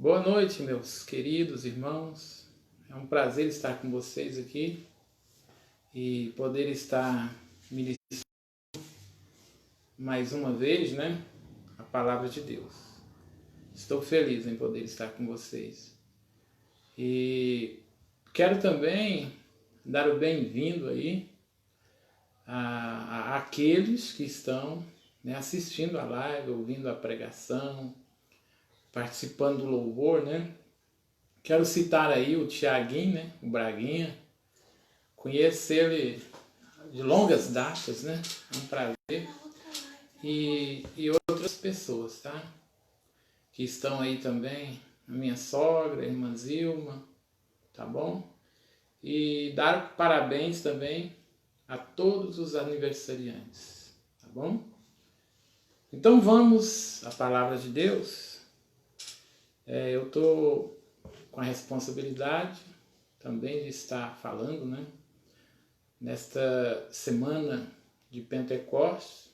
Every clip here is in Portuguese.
Boa noite, meus queridos irmãos. É um prazer estar com vocês aqui e poder estar ministrando mais uma vez, a palavra de Deus. Estou feliz em poder estar com vocês. E quero também dar o bem-vindo aí àqueles que estão assistindo a live, ouvindo a pregação, participando do louvor, Quero citar aí o Tiaguinho, o Braguinha. Conheço ele de longas datas, É um prazer. E outras pessoas, tá? Que estão aí também. A minha sogra, a irmã Zilma, tá bom? E dar parabéns também a todos os aniversariantes, tá bom? Então vamos à palavra de Deus. Eu estou com a responsabilidade também de estar falando, nesta semana de Pentecostes.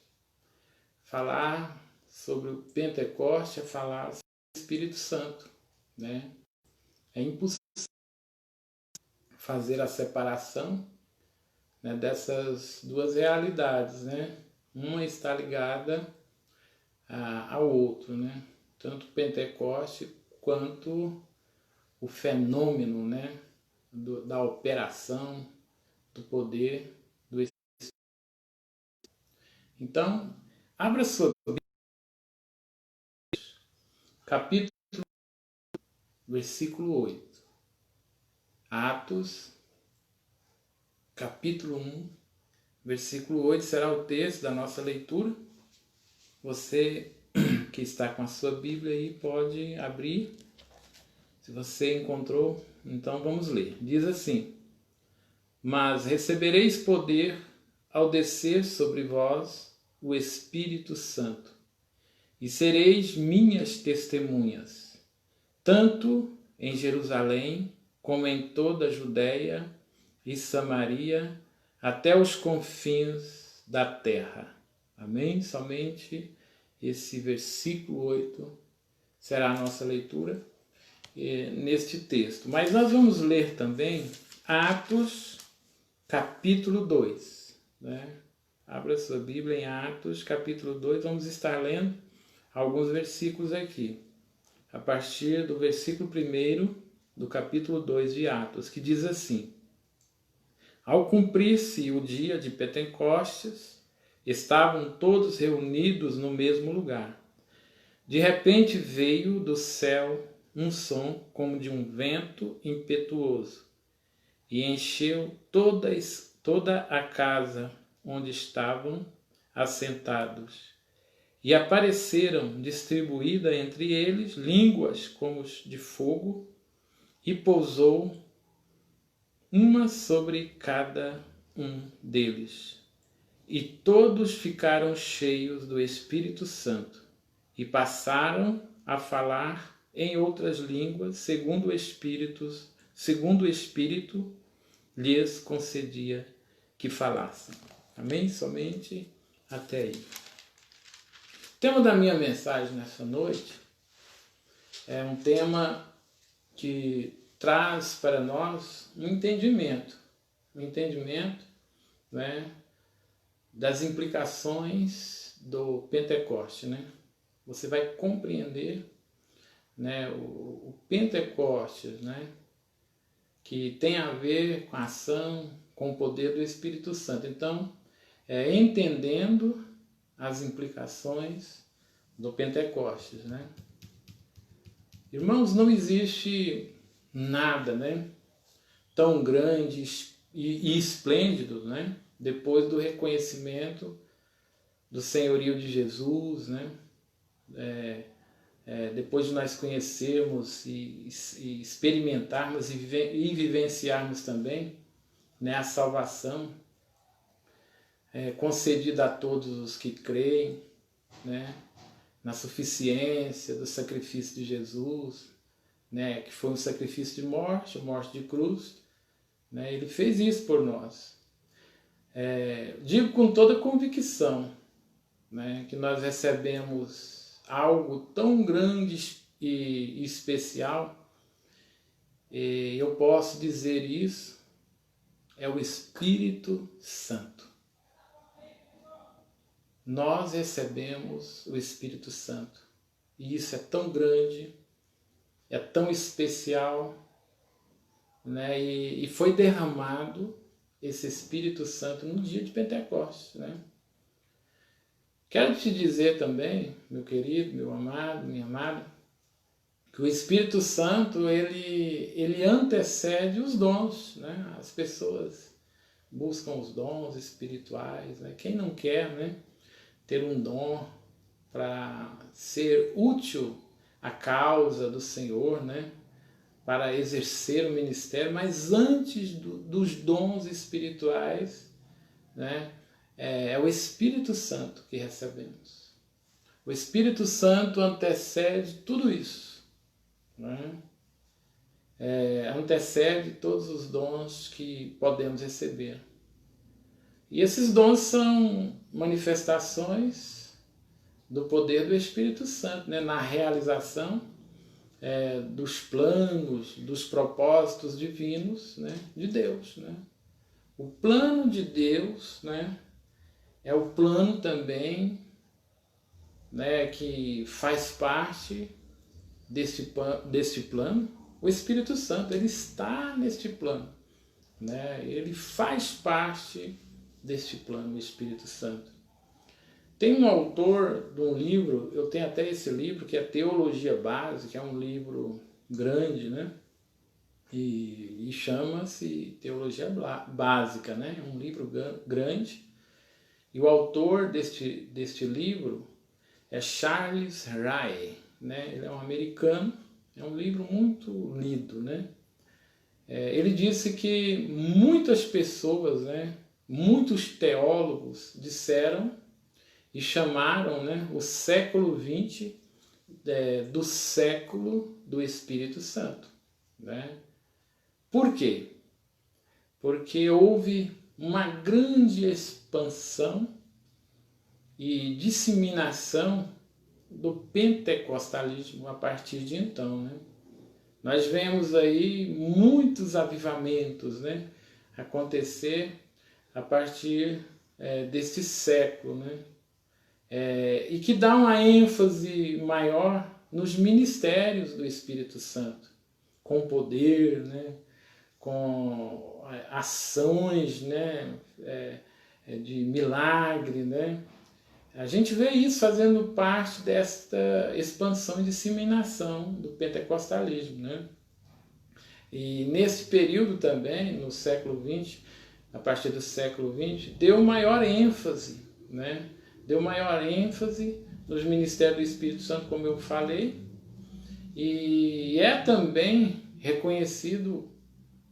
Falar sobre o Pentecostes é falar sobre o Espírito Santo, É impossível fazer a separação, dessas duas realidades, Uma está ligada ao outro, Tanto o Pentecostes quanto o fenômeno, da operação, do poder do Espírito. Então, abra sua Bíblia, capítulo 1, versículo 8. Atos, capítulo 1, versículo 8 será o texto da nossa leitura. Você que está com a sua Bíblia aí pode abrir. Se você encontrou, então vamos ler. Diz assim: Mas recebereis poder ao descer sobre vós o Espírito Santo, e sereis minhas testemunhas, tanto em Jerusalém, como em toda a Judéia e Samaria, até os confins da terra. Amém? Somente esse versículo 8 será a nossa leitura neste texto. Mas nós vamos ler também Atos, capítulo 2. Abra sua Bíblia em Atos, capítulo 2. Vamos estar lendo alguns versículos aqui. A partir do versículo 1 do capítulo 2 de Atos, que diz assim: Ao cumprir-se o dia de Pentecostes, estavam todos reunidos no mesmo lugar. De repente veio do céu um som como de um vento impetuoso, e encheu toda a casa onde estavam assentados. E apareceram distribuídas entre eles línguas como de fogo, e pousou uma sobre cada um deles. E todos ficaram cheios do Espírito Santo, e passaram a falar em outras línguas, segundo o Espírito lhes concedia que falassem. Amém? Somente até aí. O tema da minha mensagem nessa noite é um tema que traz para nós um entendimento, das implicações do Pentecoste, Você vai compreender, o Pentecostes, que tem a ver com a ação, com o poder do Espírito Santo. Então, entendendo as implicações do Pentecostes, Irmãos, não existe nada, tão grande e esplêndido, depois do reconhecimento do senhorio de Jesus, depois de nós conhecermos e experimentarmos e vivenciarmos também, a salvação concedida a todos os que creem, na suficiência do sacrifício de Jesus, que foi um sacrifício de morte de cruz, Ele fez isso por nós. Digo com toda convicção, que nós recebemos algo tão grande e especial, eu posso dizer isso, é o Espírito Santo. Nós recebemos o Espírito Santo. E isso é tão grande, é tão especial, né? E foi derramado esse Espírito Santo no dia de Pentecostes, né? Quero te dizer também, meu querido, meu amado, minha amada, que o Espírito Santo, ele antecede os dons, né? As pessoas buscam os dons espirituais, né? Quem não quer, né, ter um dom para ser útil à causa do Senhor, né? Para exercer o ministério, mas antes dos dons espirituais, né? É o Espírito Santo que recebemos. O Espírito Santo antecede tudo isso, né? Antecede todos os dons que podemos receber. E esses dons são manifestações do poder do Espírito Santo, né? Na realização dos planos, dos propósitos divinos, né? De Deus, né? O plano de Deus, né? É o plano também, né, que faz parte deste plano. O Espírito Santo, ele está neste plano, né? Ele faz parte deste plano, o Espírito Santo. Tem um autor de um livro, eu tenho até esse livro, que é Teologia Básica, é um livro grande, né? E chama-se Teologia Básica, né? É um livro grande. E o autor deste livro é Charles Ray, né? Ele é um americano, é um livro muito lido, né? Ele disse que muitas pessoas, né, muitos teólogos disseram e chamaram, né, o século XX do século do Espírito Santo, né? Por quê? Porque houve uma grande expansão e disseminação do pentecostalismo a partir de então, né? Nós vemos aí muitos avivamentos, né, acontecer a partir deste século, né? E que dá uma ênfase maior nos ministérios do Espírito Santo, com poder, né, com ações, né, de milagre, né? A gente vê isso fazendo parte desta expansão e disseminação do pentecostalismo, né? E nesse período também, no século XX, a partir do século XX, deu maior ênfase, né? Deu maior ênfase nos ministérios do Espírito Santo, como eu falei, e é também reconhecido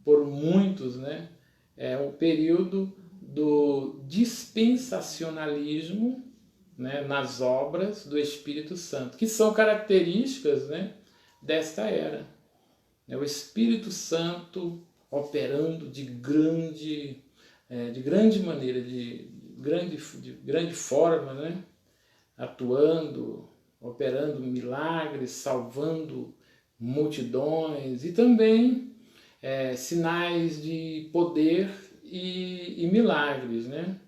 por muitos, né? É o período do dispensacionalismo, né, nas obras do Espírito Santo, que são características, né, desta era. O Espírito Santo operando de grande maneira, de grande forma, né, atuando, operando milagres, salvando multidões e também sinais de poder e milagres, né?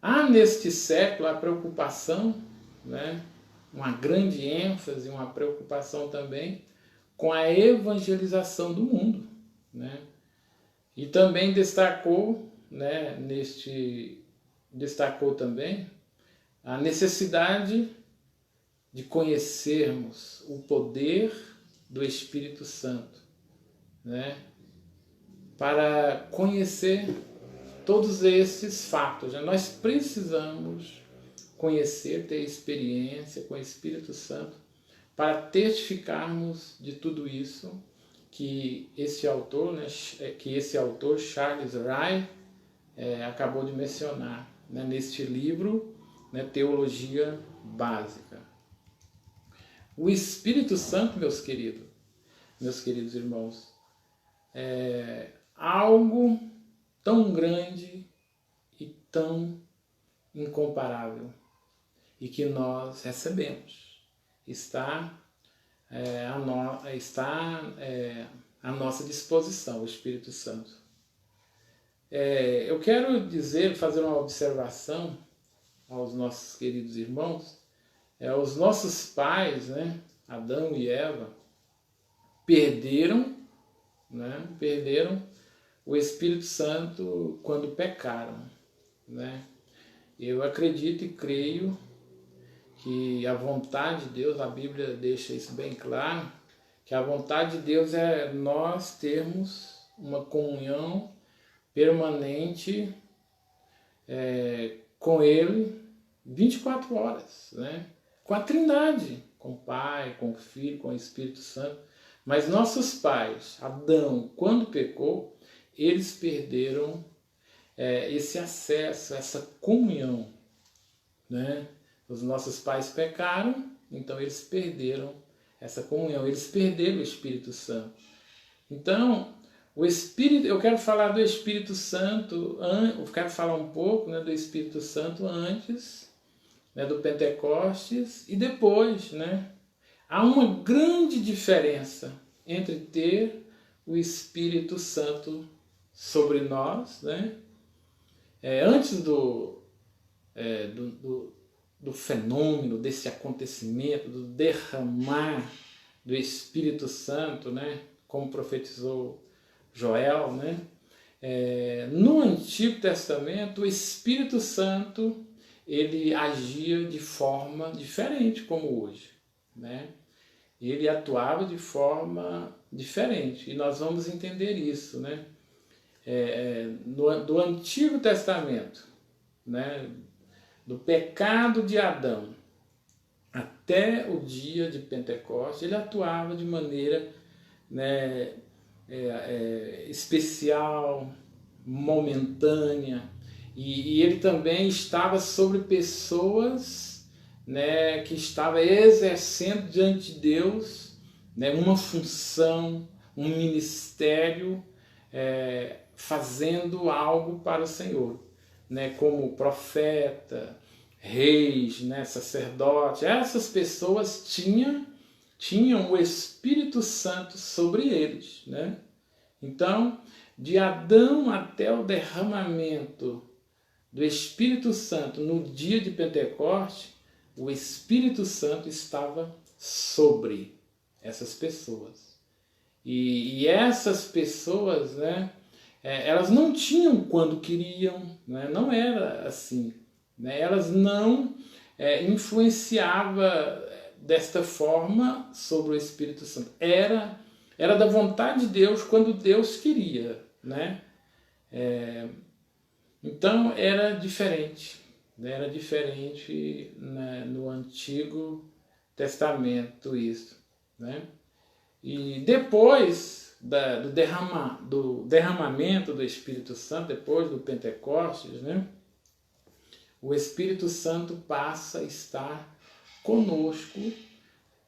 Há neste século a preocupação, né, uma grande ênfase, uma preocupação também com a evangelização do mundo, né? E também destacou, né, destacou também a necessidade de conhecermos o poder do Espírito Santo, né, para conhecer todos esses fatos, né? Nós precisamos conhecer, ter experiência com o Espírito Santo para testificarmos de tudo isso que esse autor, né, Charles Ray, acabou de mencionar, né, neste livro, né, Teologia Básica. O Espírito Santo, meus queridos irmãos, é algo tão grande e tão incomparável, e que nós recebemos. Está está à nossa disposição, o Espírito Santo. Eu quero fazer uma observação aos nossos queridos irmãos. Os nossos pais, né, Adão e Eva, perderam o Espírito Santo quando pecaram, né? Eu acredito e creio que a vontade de Deus, a Bíblia deixa isso bem claro, que a vontade de Deus é nós termos uma comunhão permanente com Ele 24 horas, né? Com a Trindade, com o Pai, com o Filho, com o Espírito Santo. Mas nossos pais, Adão, quando pecou, eles perderam esse acesso, essa comunhão, né? Os nossos pais pecaram, então eles perderam essa comunhão, eles perderam o Espírito Santo. Então, eu quero falar do Espírito Santo, eu quero falar um pouco, né, do Espírito Santo antes, né, do Pentecostes e depois, né? Há uma grande diferença entre ter o Espírito Santo sobre nós, né? Antes do fenômeno, desse acontecimento, do derramar do Espírito Santo, né? Como profetizou Joel, né? No Antigo Testamento, o Espírito Santo ele agia de forma diferente como hoje, né? Ele atuava de forma diferente, e nós vamos entender isso, né? Do Antigo Testamento, né? Do pecado de Adão até o dia de Pentecostes, ele atuava de maneira, né, especial, momentânea, e ele também estava sobre pessoas, né, que estavam exercendo diante de Deus, né, uma função, um ministério, fazendo algo para o Senhor, né, como profeta, reis, né, sacerdote. Essas pessoas tinham o Espírito Santo sobre eles, né? Então, de Adão até o derramamento do Espírito Santo no dia de Pentecostes, o Espírito Santo estava sobre essas pessoas. E essas pessoas, né, elas não tinham quando queriam, né? Não era assim, né? Elas não influenciavam desta forma sobre o Espírito Santo. Era da vontade de Deus quando Deus queria, né? Então era diferente, né? Né, no Antigo Testamento isso, né? E depois do derramamento do Espírito Santo, depois do Pentecostes, né, o Espírito Santo passa a estar conosco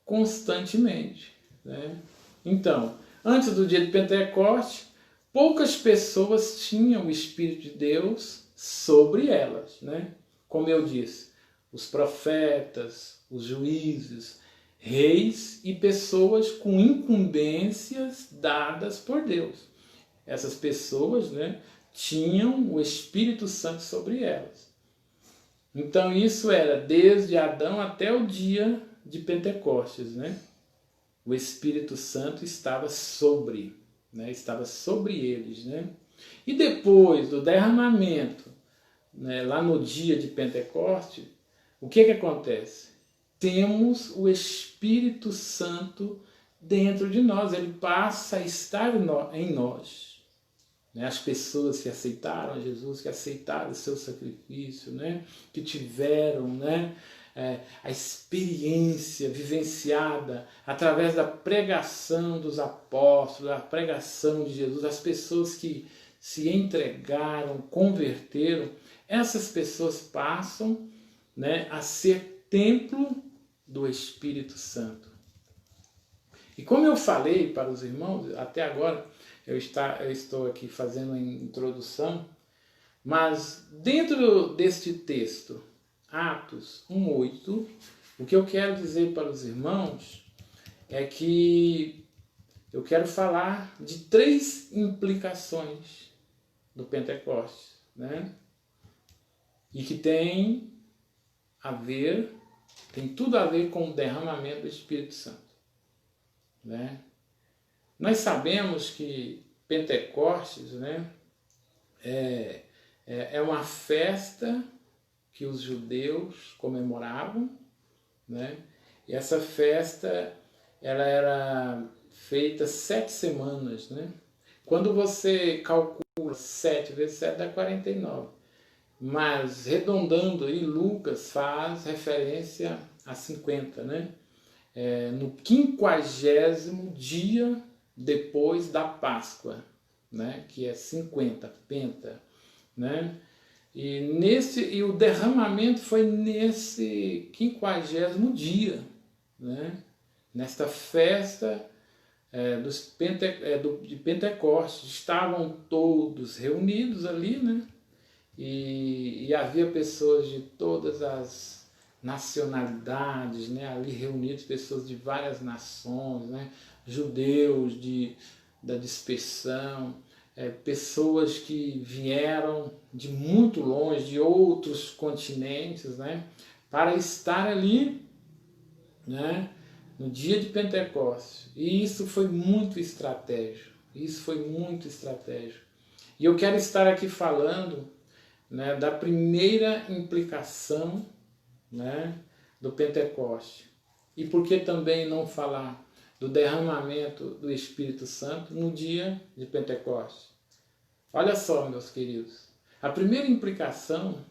constantemente, né? Então, antes do dia de Pentecostes, poucas pessoas tinham o Espírito de Deus sobre elas, né? Como eu disse, os profetas, os juízes, reis e pessoas com incumbências dadas por Deus. Essas pessoas, né, tinham o Espírito Santo sobre elas. Então isso era desde Adão até o dia de Pentecostes, né? O Espírito Santo estava sobre eles, né? E depois do derramamento, né, lá no dia de Pentecostes, o que acontece? Temos o Espírito Santo dentro de nós, ele passa a estar em nós. Né? As pessoas que aceitaram Jesus, que aceitaram o seu sacrifício, né? Que tiveram, né, a experiência vivenciada através da pregação dos apóstolos, da pregação de Jesus, as pessoas que se entregaram, converteram, essas pessoas passam, né, a ser templo do Espírito Santo. E como eu falei para os irmãos, até agora eu estou aqui fazendo a introdução, mas dentro deste texto, Atos 1:8, o que eu quero dizer para os irmãos é que eu quero falar de 3 implicações do Pentecostes, né? E que tem tudo a ver com o derramamento do Espírito Santo, né? Nós sabemos que Pentecostes, né, é uma festa que os judeus comemoravam, né? E essa festa ela era feita 7 semanas, né? Quando você calcula 7 vezes 7 dá 49. Mas arredondando aí, Lucas faz referência a 50, né? No 50º dia depois da Páscoa, né? Que é 50, penta, né? E o derramamento foi nesse 50º dia, né? Nesta festa de Pentecostes. Estavam todos reunidos ali, né? E havia pessoas de todas as nacionalidades, né? Ali reunidos, pessoas de várias nações, né? Judeus da dispersão, pessoas que vieram de muito longe, de outros continentes, né? Para estar ali, né? No dia de Pentecostes. E isso foi muito estratégico. E eu quero estar aqui falando, né, da primeira implicação, né, do Pentecoste. E por que também não falar do derramamento do Espírito Santo no dia de Pentecoste? Olha só, meus queridos, a primeira implicação,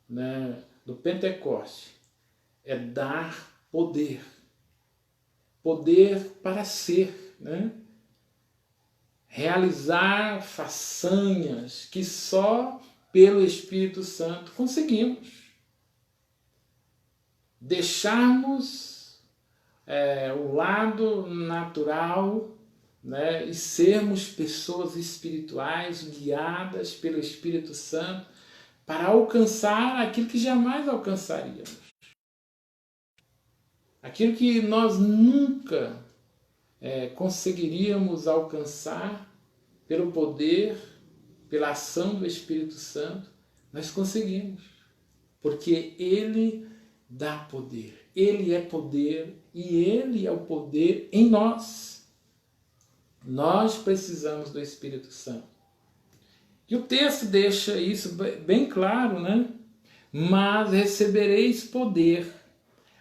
né, do Pentecoste é dar poder. Poder para ser, né? Realizar façanhas que só pelo Espírito Santo conseguimos. Deixarmos o lado natural, né, e sermos pessoas espirituais guiadas pelo Espírito Santo para alcançar aquilo que jamais alcançaríamos. Aquilo que nós nunca conseguiríamos alcançar pelo poder, pela ação do Espírito Santo, nós conseguimos. Porque Ele dá poder. Ele é poder e Ele é o poder em nós. Nós precisamos do Espírito Santo. E o texto deixa isso bem claro, né? Mas recebereis poder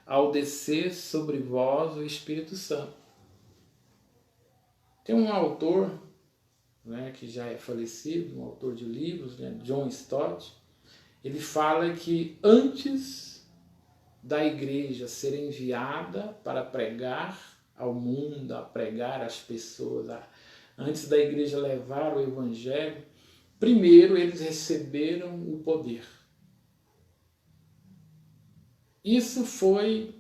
ao descer sobre vós o Espírito Santo. Tem um autor, né, que já é falecido, um autor de livros, né, John Stott. Ele fala que antes da igreja ser enviada para pregar ao mundo, a pregar às pessoas, antes da igreja levar o evangelho, primeiro eles receberam o poder. Isso foi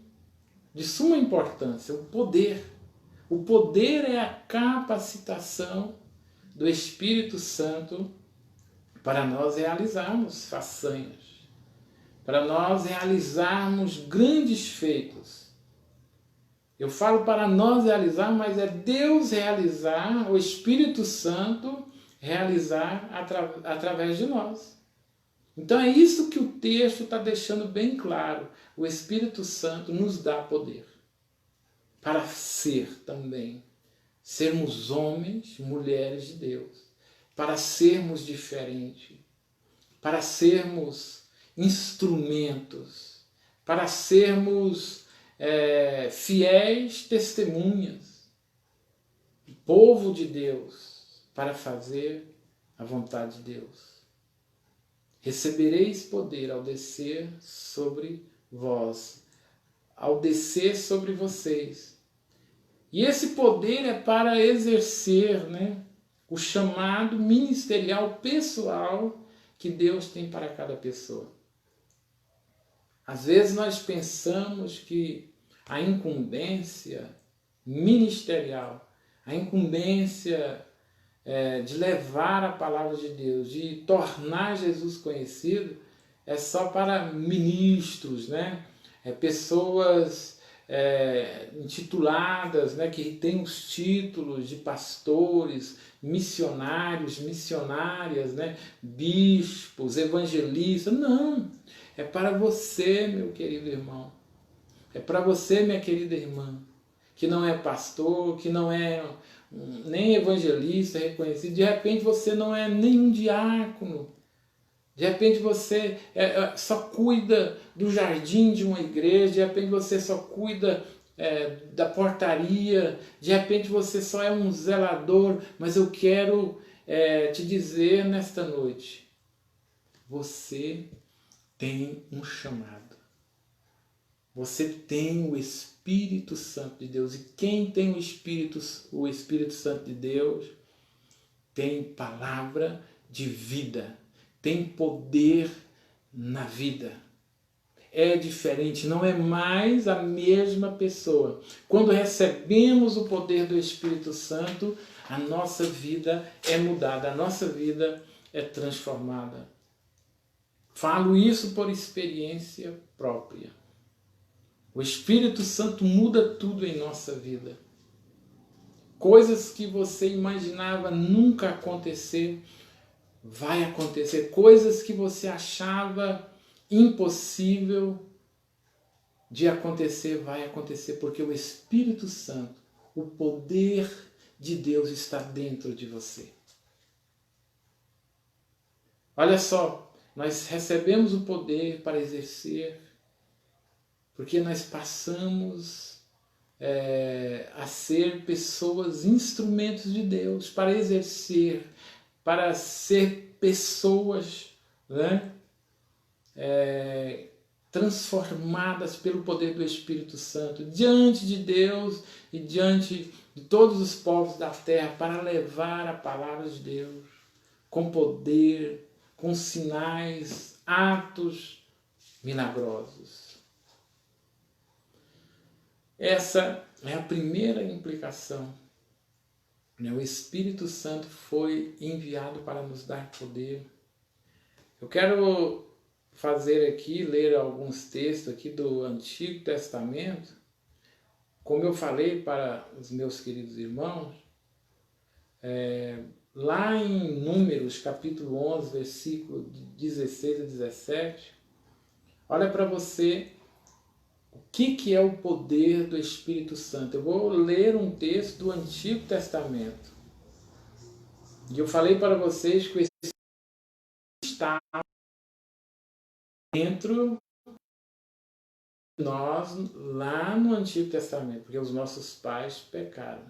de suma importância, o poder. O poder é a capacitação do Espírito Santo para nós realizarmos façanhas, para nós realizarmos grandes feitos. Eu falo para nós realizar, mas é Deus realizar, o Espírito Santo realizar através de nós. Então é isso que o texto está deixando bem claro. O Espírito Santo nos dá poder para ser também, sermos homens, mulheres de Deus, para sermos diferentes, para sermos instrumentos, para sermos fiéis testemunhas, povo de Deus, para fazer a vontade de Deus. Recebereis poder ao descer sobre vós, ao descer sobre vocês. E esse poder é para exercer, né, o chamado ministerial pessoal que Deus tem para cada pessoa. Às vezes nós pensamos que a incumbência ministerial, a incumbência de levar a palavra de Deus, de tornar Jesus conhecido, é só para ministros, né? Pessoas intituladas, né, que têm os títulos de pastores, missionários, missionárias, né, bispos, evangelistas. Não, é para você, meu querido irmão. É para você, minha querida irmã, que não é pastor, que não é nem evangelista reconhecido. De repente você não é nenhum diácono. De repente você só cuida do jardim de uma igreja, de repente você só cuida da portaria, de repente você só é um zelador, mas eu quero te dizer nesta noite, você tem um chamado. Você tem o Espírito Santo de Deus. E quem tem o Espírito Santo de Deus tem palavra de vida, tem poder na vida. É diferente, não é mais a mesma pessoa. Quando recebemos o poder do Espírito Santo, a nossa vida é mudada, a nossa vida é transformada. Falo isso por experiência própria. O Espírito Santo muda tudo em nossa vida. Coisas que você imaginava nunca acontecer, vai acontecer. Coisas que você achava impossível de acontecer, vai acontecer, porque o Espírito Santo, o poder de Deus está dentro de você. Olha só, nós recebemos o poder para exercer, porque nós passamos a ser pessoas, instrumentos de Deus, para exercer, para ser pessoas, né? Transformadas pelo poder do Espírito Santo, diante de Deus e diante de todos os povos da terra, para levar a palavra de Deus com poder, com sinais, atos milagrosos. Essa é a primeira implicação. O Espírito Santo foi enviado para nos dar poder. Eu quero fazer aqui, ler alguns textos aqui do Antigo Testamento. Como eu falei para os meus queridos irmãos, lá em Números, capítulo 11, versículo 16 a 17, olha para você o que é o poder do Espírito Santo. Eu vou ler um texto do Antigo Testamento. E eu falei para vocês que o Espírito está dentro de nós, lá no Antigo Testamento, porque os nossos pais pecaram.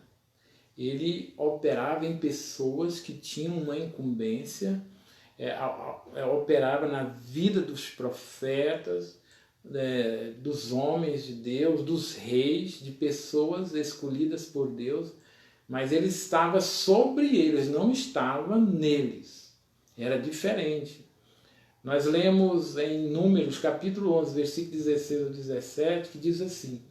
Ele operava em pessoas que tinham uma incumbência, operava na vida dos profetas, dos homens de Deus, dos reis, de pessoas escolhidas por Deus, mas ele estava sobre eles, não estava neles. Era diferente. Nós lemos em Números, capítulo 11, versículo 16 a 17, que diz assim: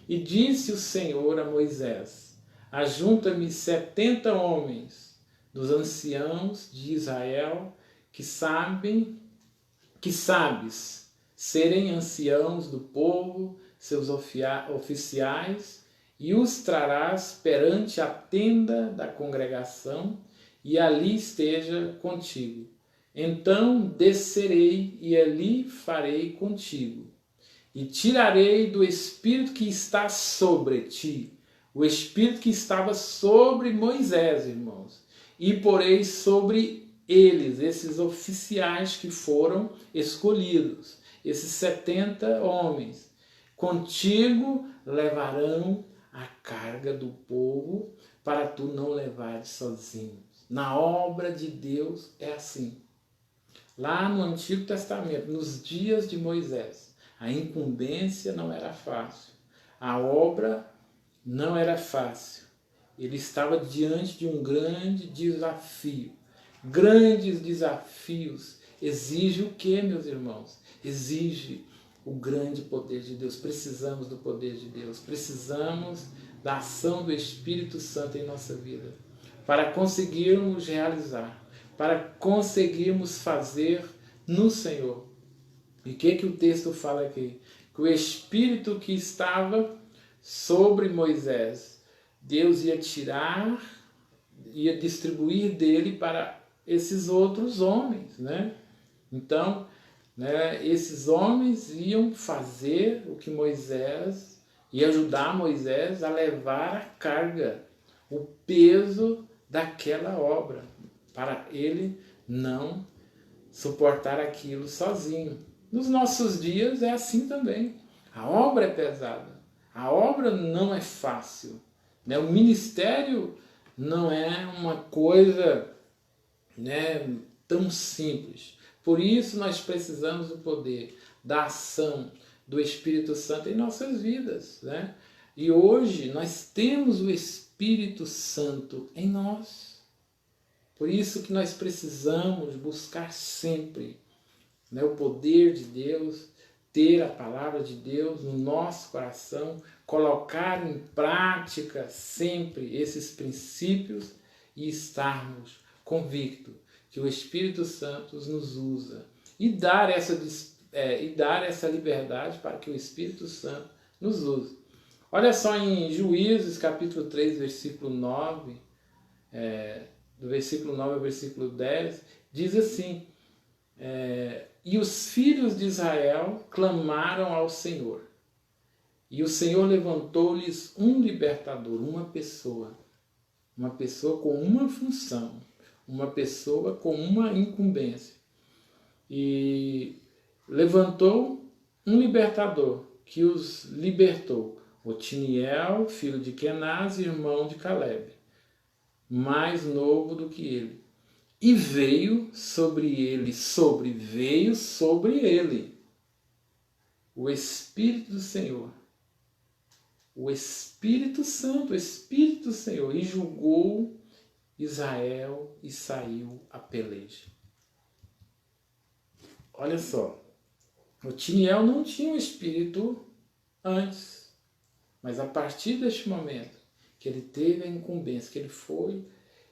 E disse o Senhor a Moisés: Ajunta-me 70 homens dos anciãos de Israel que sabes serem anciãos do povo, seus oficiais, e os trarás perante a tenda da congregação, e ali esteja contigo. Então descerei e ali farei contigo, e tirarei do Espírito que está sobre ti, o Espírito que estava sobre Moisés, irmãos, e porei sobre eles, esses oficiais que foram escolhidos, esses 70 homens. Contigo levarão a carga do povo, para tu não levares sozinho. Na obra de Deus é assim. Lá no Antigo Testamento, nos dias de Moisés, a incumbência não era fácil, a obra não era fácil. Ele estava diante de um grande desafio. Grandes desafios exigem o que, meus irmãos? Exige o grande poder de Deus. Precisamos do poder de Deus, precisamos da ação do Espírito Santo em nossa vida, para conseguirmos realizar, para conseguirmos fazer no Senhor. E o que o texto fala aqui? Que o Espírito que estava sobre Moisés. Deus ia tirar, ia distribuir dele para esses outros homens, né? Então, né, esses homens iam fazer o que Moisés, ia ajudar Moisés a levar a carga, o peso daquela obra, para ele não suportar aquilo sozinho. Nos nossos dias é assim também. A obra é pesada, a obra não é fácil, né? O ministério não é uma coisa, né, tão simples. Por isso nós precisamos do poder, da ação do Espírito Santo em nossas vidas, né? E hoje nós temos o Espírito Santo em nós. Por isso que nós precisamos buscar sempre, né, o poder de Deus, ter a palavra de Deus no nosso coração, colocar em prática sempre esses princípios e estarmos convictos que o Espírito Santo nos usa e dar essa liberdade para que o Espírito Santo nos use. Olha só em Juízes capítulo 3, versículo 9, do versículo 9 ao versículo 10, diz assim, e os filhos de Israel clamaram ao Senhor, e o Senhor levantou-lhes um libertador, uma pessoa com uma função, uma pessoa com uma incumbência. E levantou um libertador que os libertou, Otiniel, filho de Kenaz, irmão de Caleb, mais novo do que ele. E veio sobre ele o Espírito do Senhor, o Espírito Santo, o Espírito do Senhor, e julgou Israel e saiu a peleja. Olha só, Otiniel não tinha o Espírito antes, mas a partir deste momento que ele teve a incumbência, que ele foi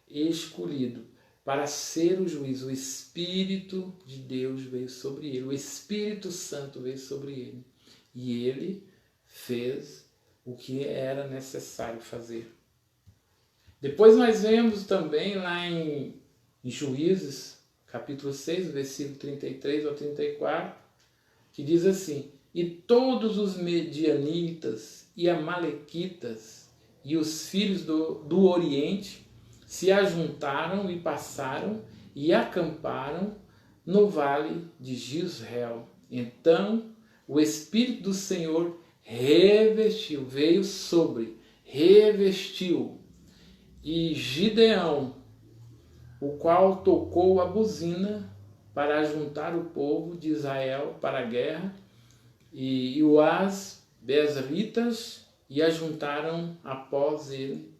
escolhido para ser o juiz, o Espírito de Deus veio sobre ele, o Espírito Santo veio sobre ele, e ele fez o que era necessário fazer. Depois nós vemos também lá em Juízes, capítulo 6, versículo 33 ao 34, que diz assim, e todos os medianitas e amalequitas e os filhos do Oriente se ajuntaram e passaram e acamparam no vale de Jezreel. Então o Espírito do Senhor revestiu, revestiu, e Gideão, o qual tocou a buzina para ajuntar o povo de Israel para a guerra, e os Bezritas e ajuntaram após ele.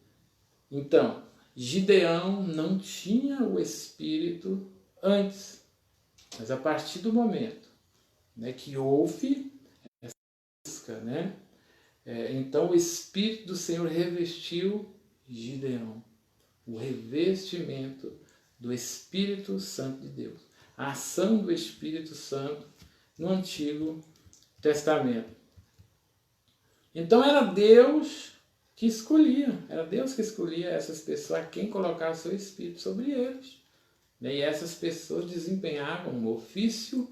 Então, Gideão não tinha o Espírito antes, mas a partir do momento, né, que houve essa busca, né, então o Espírito do Senhor revestiu Gideão, o revestimento do Espírito Santo de Deus, a ação do Espírito Santo no Antigo Testamento. Então era Deus que escolhia essas pessoas a quem colocar o seu Espírito sobre eles. E essas pessoas desempenhavam um ofício,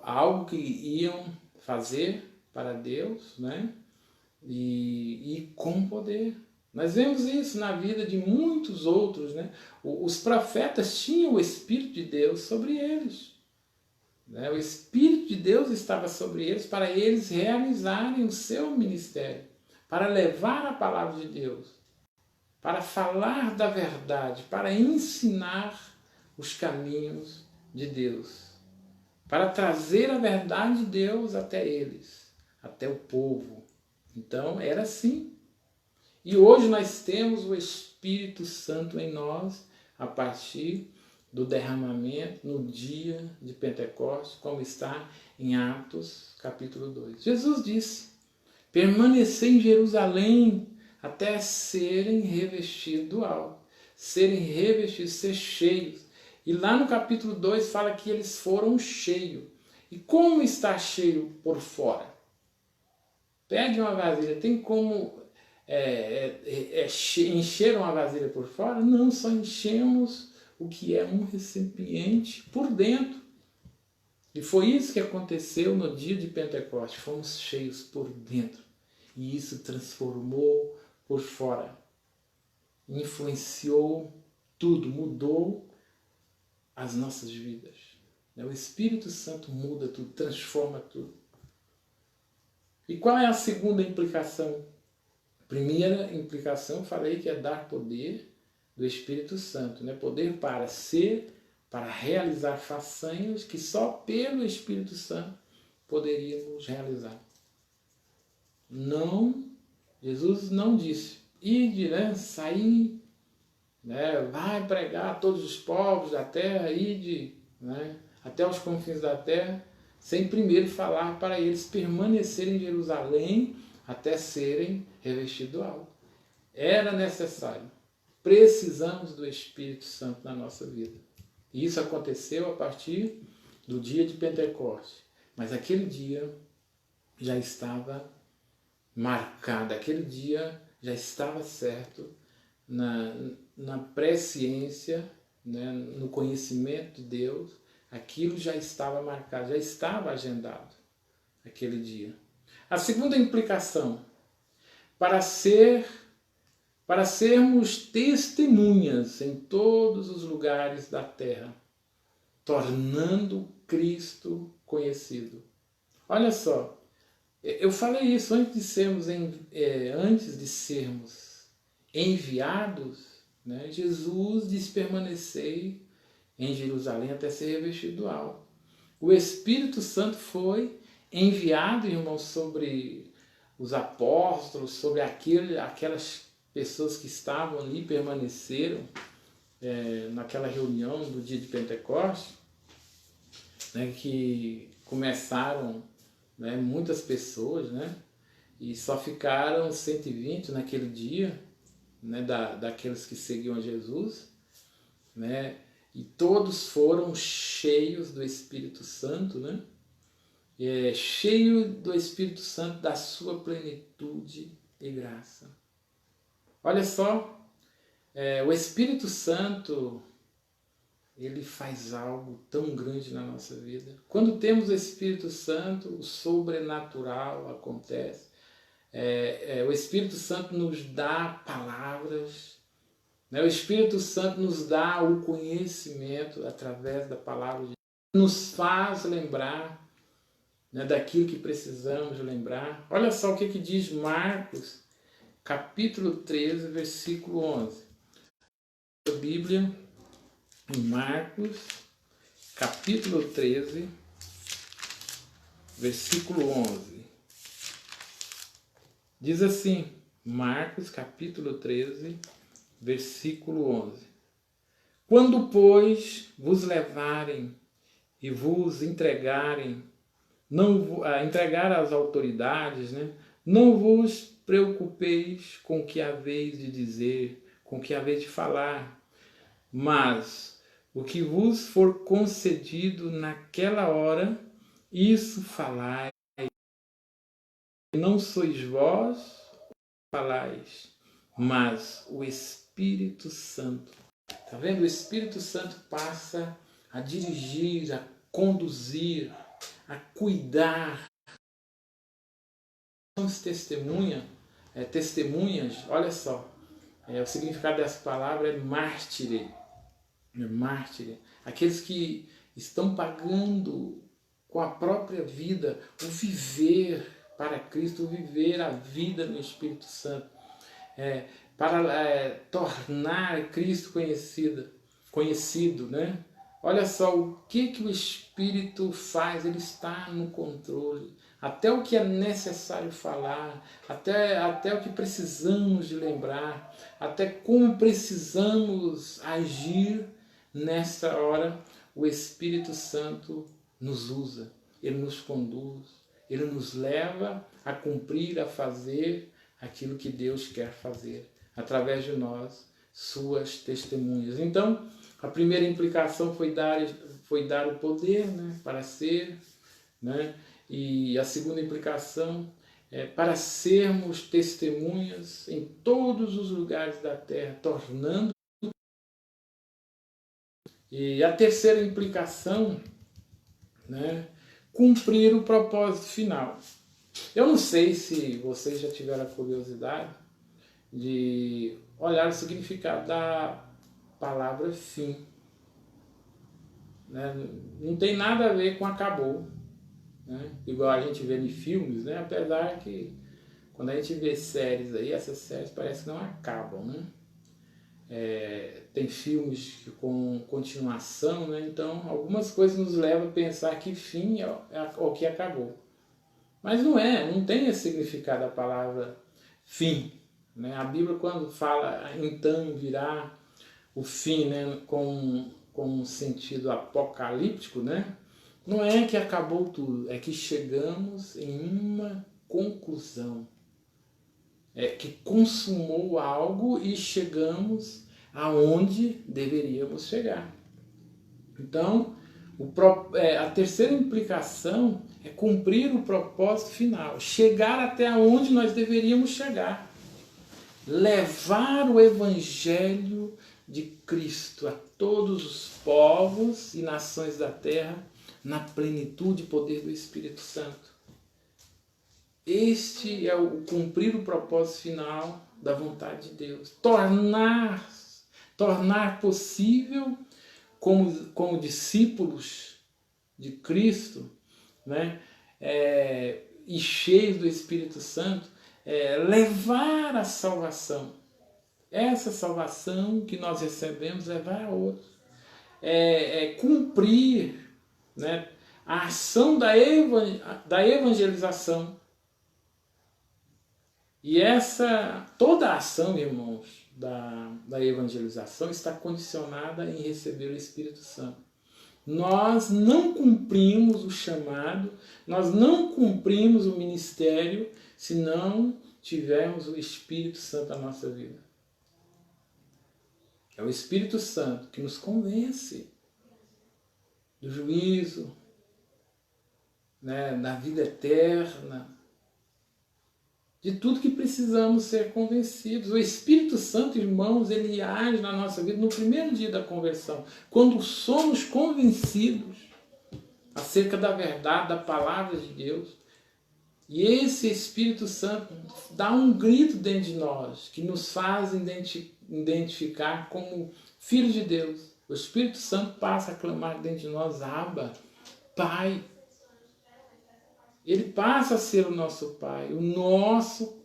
algo que iam fazer para Deus, né? E com poder. Nós vemos isso na vida de muitos outros, né? Os profetas tinham o Espírito de Deus sobre eles. O Espírito de Deus estava sobre eles para eles realizarem o seu ministério, para levar a palavra de Deus, para falar da verdade, para ensinar os caminhos de Deus, para trazer a verdade de Deus até eles, até o povo. Então era assim. E hoje nós temos o Espírito Santo em nós a partir do derramamento no dia de Pentecostes, como está em Atos capítulo 2. Jesus disse, permanecer em Jerusalém até serem revestidos do alto, serem revestidos, ser cheios. E lá no capítulo 2 fala que eles foram cheios. E como está cheio por fora? Pegue uma vasilha, tem como encher uma vasilha por fora? Não, só enchemos o que é um recipiente por dentro. E foi isso que aconteceu no dia de Pentecostes. Fomos cheios por dentro. E isso transformou por fora. Influenciou tudo, mudou as nossas vidas. O Espírito Santo muda tudo, transforma tudo. E qual é a segunda implicação? Primeira implicação, falei que é dar poder do Espírito Santo, né? Poder para ser, para realizar façanhas que só pelo Espírito Santo poderíamos realizar. Não, Jesus não disse, ide, né? Sair, né? Vai pregar a todos os povos da terra, ide, né? Até os confins da terra, sem primeiro falar para eles permanecerem em Jerusalém até serem revestidos do alto. Era necessário. Precisamos do Espírito Santo na nossa vida. E isso aconteceu a partir do dia de Pentecostes. Mas aquele dia já estava marcado, aquele dia já estava certo na presciência, né, no conhecimento de Deus. Aquilo já estava marcado, já estava agendado aquele dia. A segunda implicação, para sermos testemunhas em todos os lugares da terra, tornando Cristo conhecido. Olha só, eu falei isso antes de sermos enviados, né? Jesus disse permanecer em Jerusalém até ser revestido do alto. O Espírito Santo foi enviado, irmãos, sobre os apóstolos, sobre aquelas pessoas que estavam ali, permaneceram naquela reunião do dia de Pentecostes, né, que começaram, né, muitas pessoas, né, e só ficaram 120 naquele dia, né, daqueles que seguiam a Jesus, né, e todos foram cheios do Espírito Santo, né, cheio do Espírito Santo, da sua plenitude e graça. Olha só, o Espírito Santo, ele faz algo tão grande na nossa vida. Quando temos o Espírito Santo, o sobrenatural acontece. O Espírito Santo nos dá palavras, né? O Espírito Santo nos dá o conhecimento através da palavra de Deus, nos faz lembrar, né, daquilo que precisamos lembrar. Olha só o que diz Marcos, capítulo 13, versículo 11. A Bíblia, em Marcos, capítulo 13, versículo 11. Diz assim, Marcos, capítulo 13, versículo 11. Quando, pois, vos levarem e vos entregarem, entregar às autoridades, né? Não vos preocupeis com o que haveis de dizer, com o que haveis de falar, mas o que vos for concedido naquela hora, isso falai. Não sois vós que falais, mas o Espírito Santo. Está vendo? O Espírito Santo passa a dirigir, a conduzir, a cuidar. Somos testemunhas, olha só, o significado dessa palavra é mártire. Mártire. Aqueles que estão pagando com a própria vida o viver para Cristo, o viver a vida no Espírito Santo, para tornar Cristo conhecido, né? Olha só o que o Espírito faz, ele está no controle. Até o que é necessário falar, até o que precisamos de lembrar, até como precisamos agir nesta hora, o Espírito Santo nos usa, ele nos conduz, ele nos leva a cumprir, a fazer aquilo que Deus quer fazer, através de nós, suas testemunhas. Então, a primeira implicação foi dar o poder, né, para ser, né? E a segunda implicação para sermos testemunhas em todos os lugares da terra, tornando. E a terceira implicação, né, cumprir o propósito final. Eu não sei se vocês já tiveram a curiosidade de olhar o significado da palavra fim. Né? Não tem nada a ver com acabou. Né? Igual a gente vê em filmes, né? Apesar que quando a gente vê séries aí, essas séries parece que não acabam. Né? Tem filmes com continuação, né? Então algumas coisas nos levam a pensar que fim é o que acabou. Mas não tem esse significado da palavra fim. Né? A Bíblia, quando fala então virá o fim, né, com um sentido apocalíptico, né, não é que acabou tudo, é que chegamos em uma conclusão. É que consumou algo e chegamos aonde deveríamos chegar. Então, a terceira implicação é cumprir o propósito final, chegar até onde nós deveríamos chegar, levar o Evangelho de Cristo a todos os povos e nações da terra na plenitude e poder do Espírito Santo. Este é o cumprir o propósito final da vontade de Deus. Tornar possível, como discípulos de Cristo, né, e cheios do Espírito Santo, levar a salvação. Essa salvação que nós recebemos, levar a outros. Cumprir, né, a ação da evangelização. E toda a ação, irmãos, da evangelização está condicionada em receber o Espírito Santo. Nós não cumprimos o chamado, nós não cumprimos o ministério se não tivermos o Espírito Santo na nossa vida. É o Espírito Santo que nos convence do juízo, né, da vida eterna, de tudo que precisamos ser convencidos. O Espírito Santo, irmãos, ele age na nossa vida no primeiro dia da conversão, quando somos convencidos acerca da verdade, da palavra de Deus. E esse Espírito Santo dá um grito dentro de nós, que nos faz identificar como filhos de Deus. O Espírito Santo passa a clamar dentro de nós, Abba, Pai. Ele passa a ser o nosso Pai, o nosso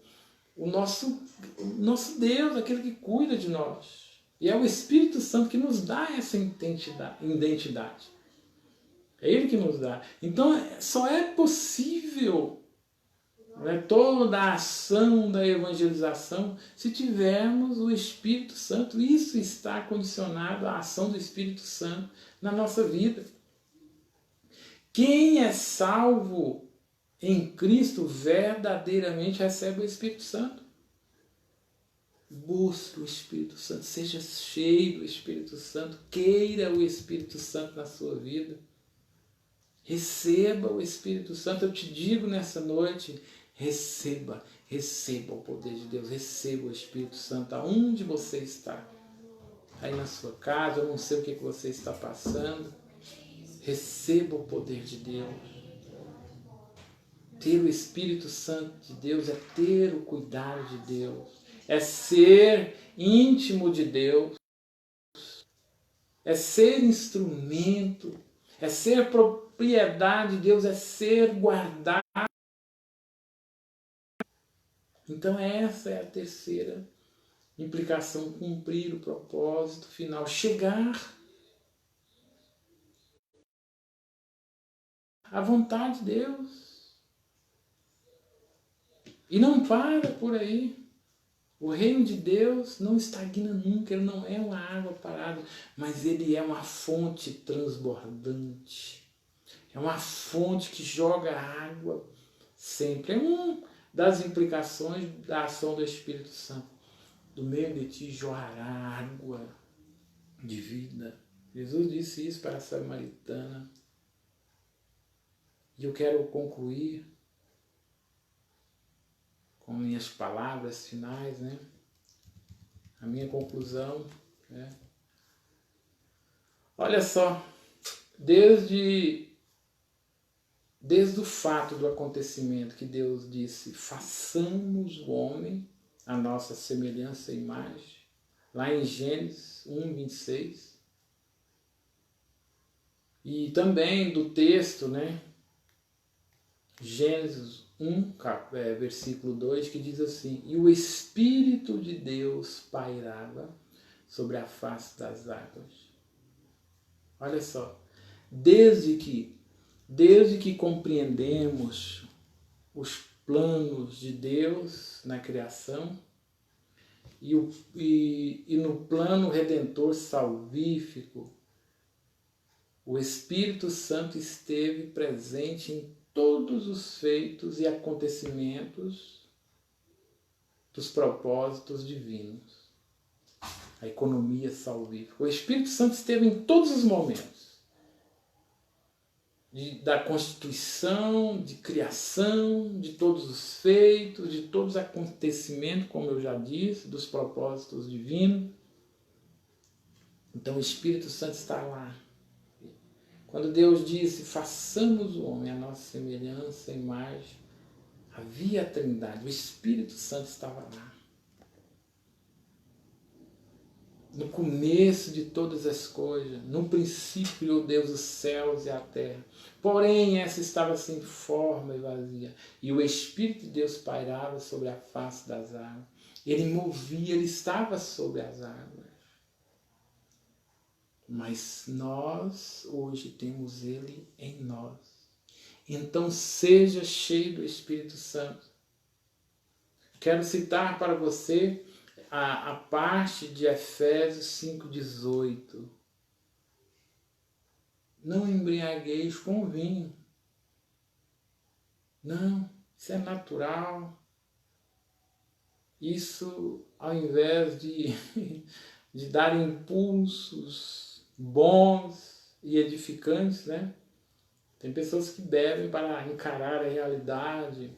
Deus, aquele que cuida de nós. E é o Espírito Santo que nos dá essa identidade. É Ele que nos dá. Então, só é possível, né, toda a ação da evangelização se tivermos o Espírito Santo. Isso está condicionado à ação do Espírito Santo na nossa vida. Quem é salvo em Cristo verdadeiramente recebe o Espírito Santo. Busque o Espírito Santo, seja cheio do Espírito Santo, queira o Espírito Santo na sua vida. Receba o Espírito Santo. Eu te digo nessa noite, receba o poder de Deus, receba o Espírito Santo aonde você está. Aí na sua casa, eu não sei o que você está passando. Receba o poder de Deus. Ter o Espírito Santo de Deus é ter o cuidado de Deus, é ser íntimo de Deus, é ser instrumento, é ser propriedade de Deus, é ser guardado. Então essa é a terceira implicação, cumprir o propósito final, chegar à vontade de Deus. E não para por aí. O reino de Deus não estagna nunca, ele não é uma água parada, mas ele é uma fonte transbordante. É uma fonte que joga água sempre. É uma das implicações da ação do Espírito Santo. Do meio de ti jorrará água de vida. Jesus disse isso para a samaritana. E eu quero concluir com minhas palavras finais, né? A minha conclusão, né? Olha só, desde o fato do acontecimento que Deus disse, façamos o homem a nossa semelhança e imagem, lá em Gênesis 1:26, e também do texto, né? Gênesis 1, versículo 2, que diz assim: e o Espírito de Deus pairava sobre a face das águas. Olha só, desde que compreendemos os planos de Deus na criação e no plano redentor salvífico, o Espírito Santo esteve presente em todos os feitos e acontecimentos dos propósitos divinos. A economia salvífica. O Espírito Santo esteve em todos os momentos. Da constituição, de criação, de todos os feitos, de todos os acontecimentos, como eu já disse, dos propósitos divinos. Então o Espírito Santo está lá. Quando Deus disse, façamos o homem a nossa semelhança e imagem, havia a Trindade, o Espírito Santo estava lá. No começo de todas as coisas, no princípio criou Deus os céus e a terra. Porém, essa estava sem forma e vazia. E o Espírito de Deus pairava sobre a face das águas. Ele movia, ele estava sobre as águas. Mas nós hoje temos ele em nós. Então seja cheio do Espírito Santo. Quero citar para você a parte de Efésios 5,18. Não embriagueis com vinho. Não, isso é natural. Isso, ao invés de dar impulsos bons e edificantes, né? Tem pessoas que bebem para encarar a realidade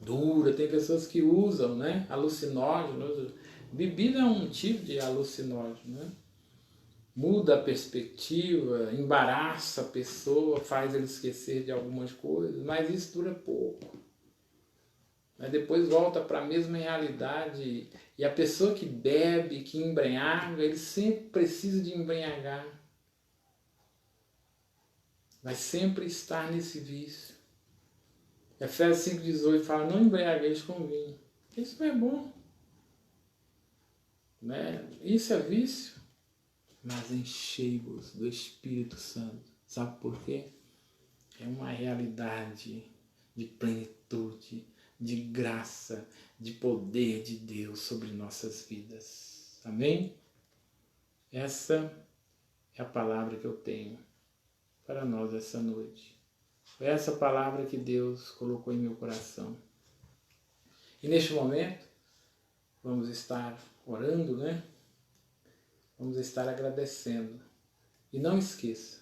dura, tem pessoas que usam, né, alucinógenos. Bebida é um tipo de alucinógeno, né? Muda a perspectiva, embaraça a pessoa, faz ele esquecer de algumas coisas, mas isso dura pouco. Mas depois volta para a mesma realidade. E a pessoa que bebe, que embrenhaga, ele sempre precisa de embrenhagar. Vai sempre estar nesse vício. Efésios 5,18 fala, não embriagueis com vinho. Isso não é bom. Né? Isso é vício. Mas enchei-vos do Espírito Santo. Sabe por quê? É uma realidade de plenitude, de graça, de poder de Deus sobre nossas vidas. Amém? Essa é a palavra que eu tenho para nós essa noite. Foi essa palavra que Deus colocou em meu coração. E neste momento, vamos estar orando, né? Vamos estar agradecendo. E não esqueça,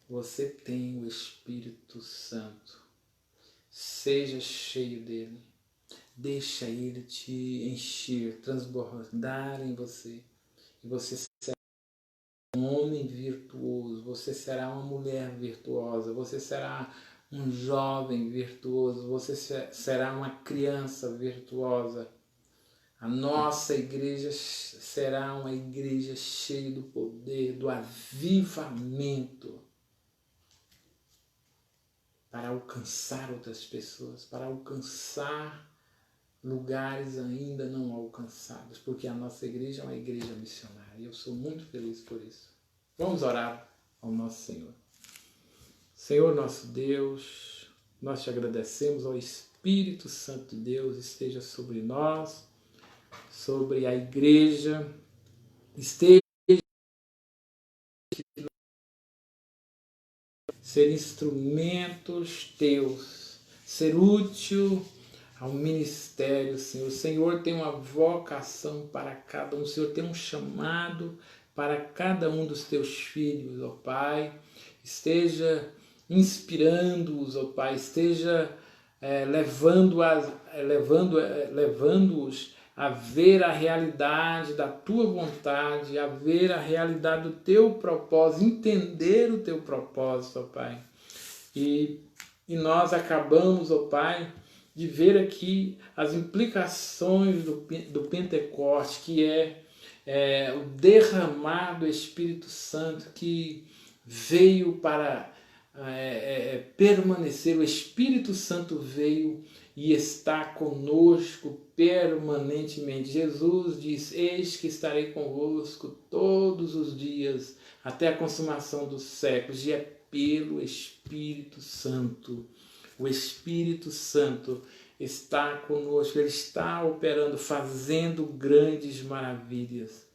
você tem o Espírito Santo. Seja cheio dele. Deixa ele te encher, transbordar em você. E você será um homem virtuoso, você será uma mulher virtuosa, você será um jovem virtuoso, você será uma criança virtuosa. A nossa igreja será uma igreja cheia do poder, do avivamento, para alcançar outras pessoas, para alcançar lugares ainda não alcançados, porque a nossa igreja é uma igreja missionária e eu sou muito feliz por isso. Vamos orar ao nosso Senhor. Senhor nosso Deus, nós te agradecemos, ao Espírito Santo de Deus esteja sobre nós, sobre a igreja, esteja ser instrumentos teus, ser útil ao ministério, Senhor. O Senhor tem uma vocação para cada um, o Senhor tem um chamado para cada um dos teus filhos, ó Pai. Esteja inspirando-os, ó Pai, esteja levando-os a ver a realidade da tua vontade, a ver a realidade do teu propósito, entender o teu propósito, ó Pai. E nós acabamos, ó Pai, de ver aqui as implicações do Pentecoste, que é o derramar do Espírito Santo que veio para permanecer. O Espírito Santo veio e está conosco permanentemente. Jesus diz: eis que estarei convosco todos os dias até a consumação dos séculos. E é pelo Espírito Santo. O Espírito Santo está conosco, Ele está operando, fazendo grandes maravilhas.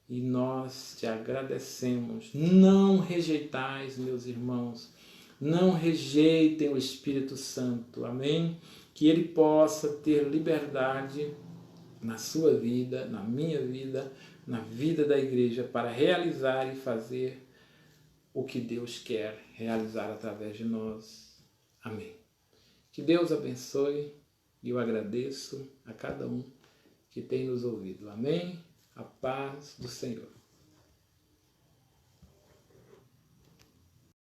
E nós te agradecemos. Não rejeitais, meus irmãos, não rejeitem o Espírito Santo, amém? Que ele possa ter liberdade na sua vida, na minha vida, na vida da igreja, para realizar e fazer o que Deus quer realizar através de nós. Amém. Que Deus abençoe e eu agradeço a cada um que tem nos ouvido. Amém? A paz do Senhor.